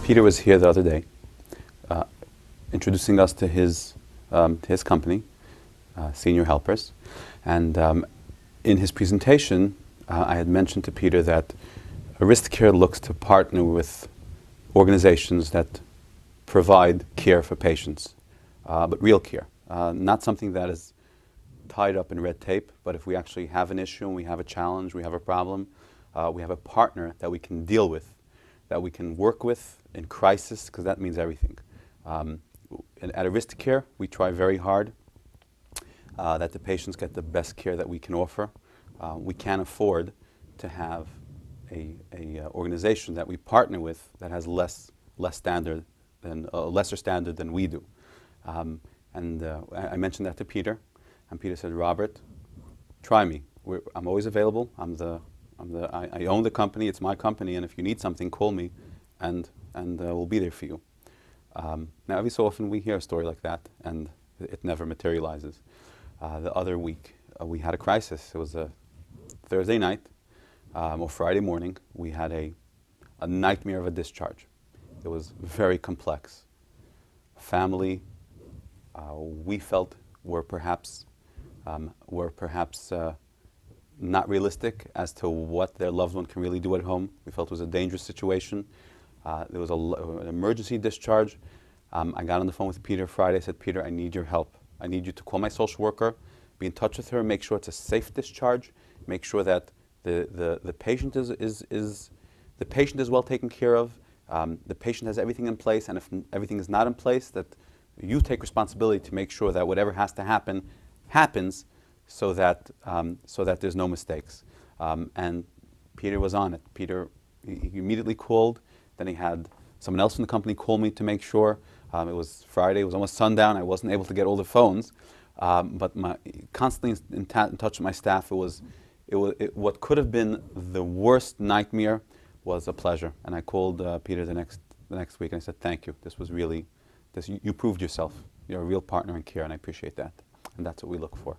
Peter was here the other day, introducing us to his company, Senior Helpers, and in his presentation, I had mentioned to Peter that Aristocare looks to partner with organizations that provide care for patients, but real care, not something that is tied up in red tape, but if we actually have an issue and we have a challenge, we have a problem, we have a partner that we can deal with, that we can work with in crisis, because that means everything. At Aristocare, we try very hard that the patients get the best care that we can offer. We can't afford to have a organization that we partner with that has lesser standard than we do. I mentioned that to Peter, and Peter said, "Robert, try me. I'm always available. I own the company. It's my company, and if you need something, call me, and we'll be there for you." Now, every so often we hear a story like that, and it never materializes. The other week, we had a crisis. It was a Thursday night or Friday morning. We had a nightmare of a discharge. It was very complex. Family, we felt were perhaps not realistic as to what their loved one can really do at home. We felt it was a dangerous situation. There was an emergency discharge. I got on the phone with Peter Friday. I said, "Peter, I need your help. I need you to call my social worker, be in touch with her, make sure it's a safe discharge, make sure that the patient is well taken care of, the patient has everything in place, and if everything is not in place, that you take responsibility to make sure that whatever has to happen happens, so that there's no mistakes." And Peter was on it. Peter, he immediately called. Then he had someone else from the company call me to make sure. It was Friday. It was almost sundown. I wasn't able to get all the phones, but constantly in touch with my staff. What could have been the worst nightmare was a pleasure. And I called Peter the next week, and I said, "Thank you. This was really, you proved yourself. You're a real partner in care, and I appreciate that." And that's what we look for.